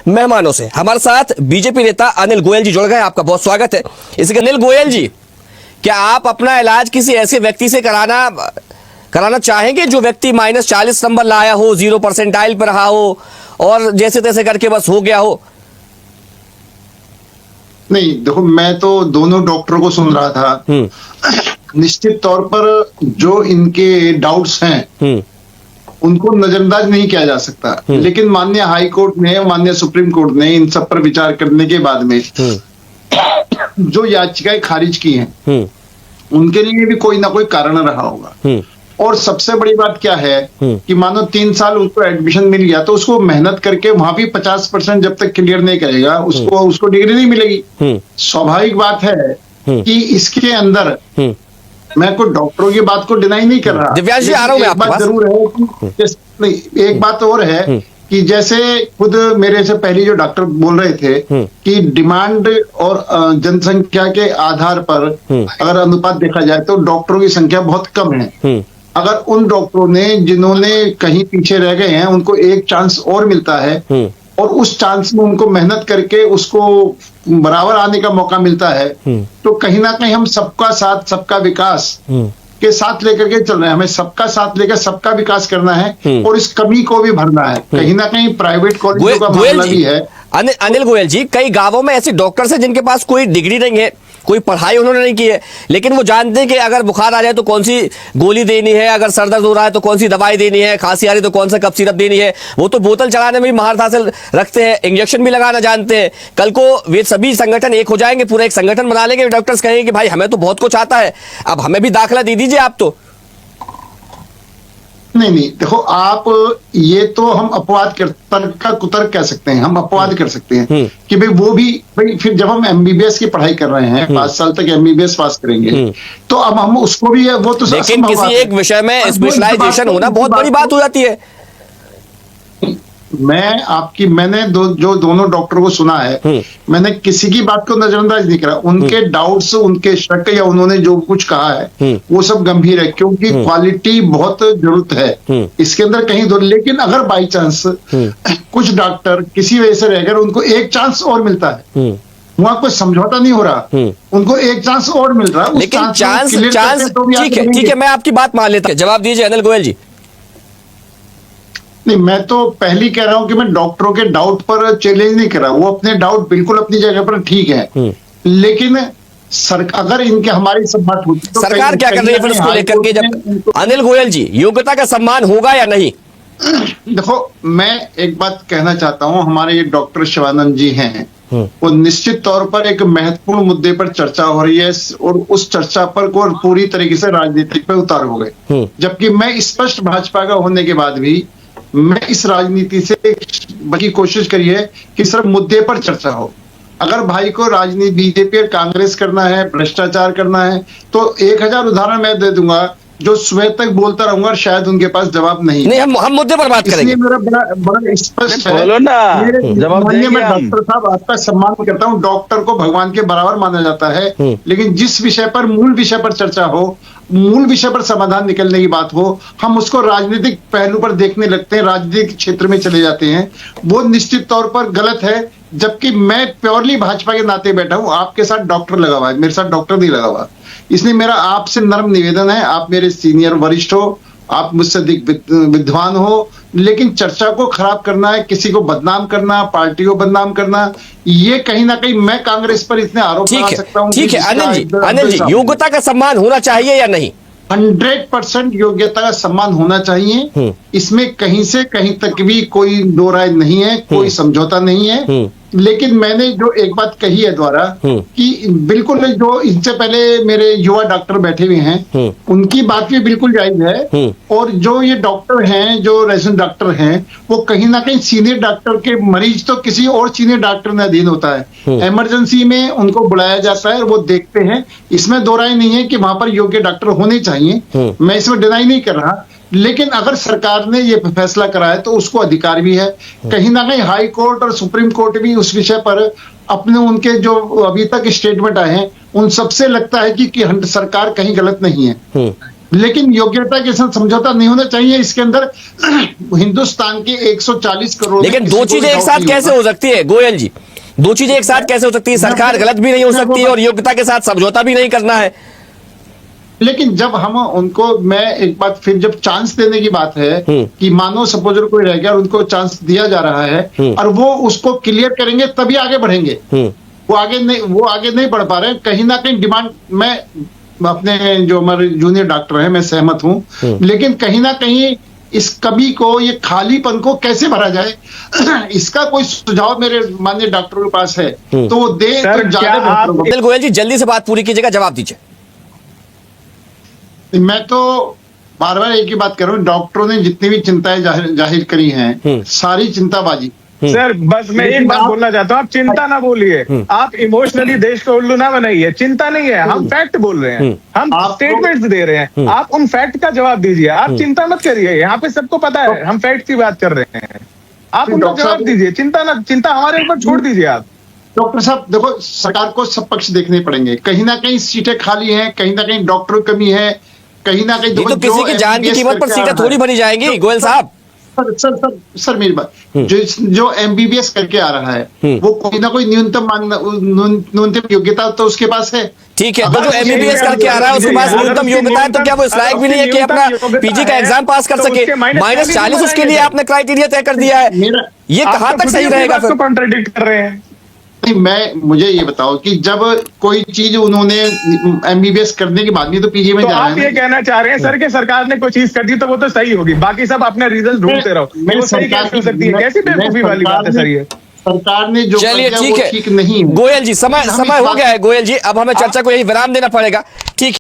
मेहमानों से। हमारे साथ बीजेपी नेता अनिल गोयल जी जुड़ गए, आपका बहुत स्वागत है। इसके अनिल गोयल जी, क्या आप अपना इलाज किसी ऐसे व्यक्ति से कराना चाहेंगे जो व्यक्ति -40 नंबर लाया हो, 0 परसेंटाइल पर रहा हो और जैसे तैसे करके बस हो गया हो? नहीं, देखो, मैं तो दोनों डॉक्टरों को सुन रहा था। निश्चित तौर पर जो इनके डाउट्स हैं उनको नजरअंदाज नहीं किया जा सकता, लेकिन माननीय हाई कोर्ट ने, माननीय सुप्रीम कोर्ट ने इन सब पर विचार करने के बाद में जो याचिकाएं खारिज की हैं उनके लिए भी कोई ना कोई कारण रहा होगा। और सबसे बड़ी बात क्या है कि मानो 3 साल उसको एडमिशन मिल गया तो उसको मेहनत करके वहां भी 50% जब तक क्लियर नहीं करेगा उसको डिग्री नहीं मिलेगी। स्वाभाविक बात है कि इसके अंदर मैं कोई डॉक्टरों की बात को डिनाई नहीं कर रहा। दिव्यांश जी, आ रहा हूं मैं आपके पास। जरूर है कि एक बात और है कि जैसे खुद मेरे से पहले जो डॉक्टर बोल रहे थे कि डिमांड और जनसंख्या के आधार पर अगर अनुपात देखा जाए तो डॉक्टरों की संख्या बहुत कम है। अगर उन डॉक्टरों ने जिन्होंने कहीं पीछे रह गए हैं उनको एक चांस और मिलता है और उस चांस में उनको मेहनत करके उसको बराबर आने का मौका मिलता है, तो कहीं ना कहीं हम सबका साथ सबका विकास के साथ लेकर के चल रहे हैं। हमें सबका साथ लेकर सबका विकास करना है और इस कमी को भी भरना है। कहीं ना कहीं प्राइवेट कॉलेजों का मामला भी है। अनिल गोयल जी, कई गांवों में ऐसे डॉक्टर्स हैं जिनके पास कोई डिग्री नहीं है, कोई पढ़ाई उन्होंने नहीं की है, लेकिन वो जानते हैं कि अगर बुखार आ जाए तो कौन सी गोली देनी है, अगर सर दर्द हो रहा है तो कौन सी दवाई देनी है, खांसी आ रही है तो कौन सा कफ सिरप देनी है। वो तो बोतल चलाने में भी महारत हासिल रखते हैं, इंजेक्शन भी लगाना जानते हैं। कल को वे सभी संगठन एक हो जाएंगे, पूरा एक संगठन बना लेंगे, डॉक्टर्स कहेंगे कि भाई हमें तो बहुत कुछ आता है, अब हमें भी दाखिला दे दीजिए आप। तो नहीं, देखो, आप ये तो हम अपवाद तर्क का कुतर्क कह सकते हैं, हम अपवाद कर सकते हैं कि भाई फिर जब हम एमबीबीएस की पढ़ाई कर रहे हैं, 5 साल तक एमबीबीएस पास करेंगे तो अब हम उसको भी वो तो, लेकिन किसी एक विषय में स्पेशलाइजेशन होना बहुत बड़ी बात हो जाती है। मैंने जो दोनों डॉक्टरों को सुना है, मैंने किसी की बात को नजरअंदाज नहीं करा। उनके डाउट्स, उनके शक या उन्होंने जो कुछ कहा है वो सब गंभीर है, क्योंकि क्वालिटी बहुत जरूरत है इसके अंदर कहीं दो। लेकिन अगर बाई चांस कुछ डॉक्टर किसी वजह से रहकर उनको एक चांस और मिलता है, वहां कोई समझौता नहीं हो रहा, उनको एक चांस और मिल रहा है, लेकिन चांस ठीक है, मैं आपकी बात मान लेता हूं। जवाब दीजिए अनिल गोयल जी। नहीं, मैं तो पहली कह रहा हूं कि मैं डॉक्टरों के डाउट पर चैलेंज नहीं कर रहा। वो अपने डाउट बिल्कुल अपनी जगह पर ठीक है, लेकिन अगर इनके हमारी सब बात होती तो सरकार क्या कर रही है फिर उसको लेकर के? जब अनिल गोयल जी, योग्यता का सम्मान होगा या नहीं? देखो, मैं एक बात कहना चाहता हूं, हमारे ये डॉक्टर शिवानंद जी हैं, वो निश्चित तौर पर एक महत्वपूर्ण मुद्दे पर चर्चा हो रही है और उस चर्चा पर को पूरी तरीके से राजनीति पे उतार हो गए। जबकि मैं स्पष्ट भाजपा का होने के बाद भी मैं इस राजनीति से बड़ी कोशिश करी है कि सिर्फ मुद्दे पर चर्चा हो। अगर भाई को राजनीति बीजेपी और कांग्रेस करना है, भ्रष्टाचार करना है, तो 1000 उदाहरण मैं दे दूंगा जो सुबह तक बोलता रहूंगा और शायद उनके पास जवाब नहीं। हम मुद्दे पर बात करेंगे। इसलिए मेरा बड़ा स्पष्ट है। बोलो ना, जवाब देंगे। मैं डॉक्टर साहब आपका सम्मान करता हूं, डॉक्टर को भगवान के बराबर माना जाता है, लेकिन जिस विषय पर, मूल विषय पर चर्चा हो, मूल विषय पर समाधान निकलने की बात हो, हम उसको राजनीतिक पहलू पर देखने लगते हैं, राजनीतिक क्षेत्र में चले जाते हैं। वो निश्चित तौर पर गलत है। जबकि मैं प्योरली भाजपा के नाते बैठा हूं, आपके साथ डॉक्टर लगा हुआ है, मेरे साथ डॉक्टर नहीं लगा हुआ। इसलिए मेरा आपसे नर्म निवेदन है, आप मेरे सीनियर वरिष्ठ हो, आप मुझसे अधिक विद्वान हो, लेकिन चर्चा को खराब करना है, किसी को बदनाम करना, पार्टी को बदनाम करना, ये कहीं ना कहीं मैं कांग्रेस पर इतने आरोप लगा सकता हूं। ठीक है अनिल जी, योग्यता का सम्मान होना चाहिए या नहीं? 100% योग्यता का सम्मान होना चाहिए। इसमें कहीं से कहीं तक भी कोई दो राय नहीं है, कोई समझौता नहीं है। लेकिन मैंने जो एक बात कही है द्वारा कि बिल्कुल जो इनसे पहले मेरे युवा डॉक्टर बैठे हुए हैं उनकी बात भी बिल्कुल जायज है, और जो ये डॉक्टर हैं, जो रेजिडेंट डॉक्टर हैं, वो कहीं ना कहीं सीनियर डॉक्टर के मरीज तो किसी और सीनियर डॉक्टर में अधीन होता है। इमरजेंसी में उनको बुलाया जाता है और वो देखते हैं। इसमें दो राय नहीं है कि वहां पर योग्य डॉक्टर होने चाहिए, मैं इसमें डिनाई नहीं कर रहा। लेकिन अगर सरकार ने ये फैसला करा है तो उसको अधिकार भी है। कहीं ना कहीं हाई कोर्ट और सुप्रीम कोर्ट भी उस विषय पर अपने उनके जो अभी तक स्टेटमेंट आए हैं उन सबसे लगता है कि सरकार कहीं गलत नहीं है। लेकिन योग्यता के साथ समझौता नहीं होना चाहिए। इसके अंदर हिंदुस्तान के 140 करोड़, लेकिन दो चीजें एक साथ कैसे हो सकती है गोयल जी? दो चीजें एक साथ कैसे हो सकती है? सरकार गलत भी नहीं हो सकती है और योग्यता के साथ समझौता भी नहीं करना है। लेकिन जब हम उनको, मैं एक बात फिर, जब चांस देने की बात है कि मानो सपोजर कोई रह गया और उनको चांस दिया जा रहा है और वो उसको क्लियर करेंगे तभी आगे बढ़ेंगे। वो आगे नहीं बढ़ पा रहे हैं। कहीं ना कहीं डिमांड, मैं अपने जो हमारे जूनियर डॉक्टर हैं मैं सहमत हूं, लेकिन कहीं ना कहीं इस कमी को, ये खालीपन को कैसे भरा जाए इसका कोई सुझाव मेरे माननीय डॉक्टरों के पास है तो वो दे तो ज्यादा बेहतर होगा। अनिल गोयल जी जल्दी से बात पूरी कीजिएगा, जवाब दीजिए। मैं तो बार बार एक ही बात कर रहा हूँ, डॉक्टरों ने जितनी भी चिंताएं जाहिर करी हैं सारी चिंताबाजी। सर बस मैं एक बात बोलना चाहता हूँ, आप चिंता ना बोलिए, आप इमोशनली देश को उल्लू ना बनाइए। चिंता नहीं है, हम फैक्ट बोल रहे हैं, हम स्टेटमेंट्स दे रहे हैं, आप उन फैक्ट का जवाब दीजिए। आप चिंता मत करिए, यहाँ पे सबको पता है हम फैक्ट की बात कर रहे हैं, आप उनका जवाब दीजिए। चिंता हमारे ऊपर छोड़ दीजिए आप। डॉक्टर साहब देखो, सरकार को सब पक्ष देखने पड़ेंगे। कहीं ना कहीं सीटें खाली हैं, कहीं ना कहीं डॉक्टरों की कमी है, कहीं ना कहीं ये तो किसी की जान की कीमत पर सीटें थोड़ी भरी जाएंगी गोयल साहब। सर मेरी बात, जो एमबीबीएस करके आ रहा है वो कोई ना कोई न्यूनतम योग्यता तो उसके पास है। ठीक है, तो जो एमबीबीएस करके आ रहा है उसके पास न्यूनतम योग्यता है, तो क्या वो इस लायक भी नहीं है कि अपना पीजी का एग्जाम पास कर सके? -40 उसके लिए आपने क्राइटेरिया तय कर दिया है, ये कहां तक सही रहेगा फिर? कॉन्ट्रडिक्ट कर रहे हैं। मुझे ये बताओ कि जब कोई चीज उन्होंने एमबीबीएस करने के बाद भी तो पीजी में तो जा रहे हैं। आप ये कहना चाह रहे हैं सर कि सरकार ने कोई चीज कर दी तो वो तो सही होगी, बाकी सब अपने रीजन ढूंढते रहो, वो सही कैसे हो सकती है? कैसी बेवकूफी वाली बात है सर ये? सरकार ने जो चलिए ठीक ठीक है नहीं है। गोयल जी, समय हो गया है गोयल जी, अब हमें चर्चा को यही विराम देना पड़ेगा। ठीक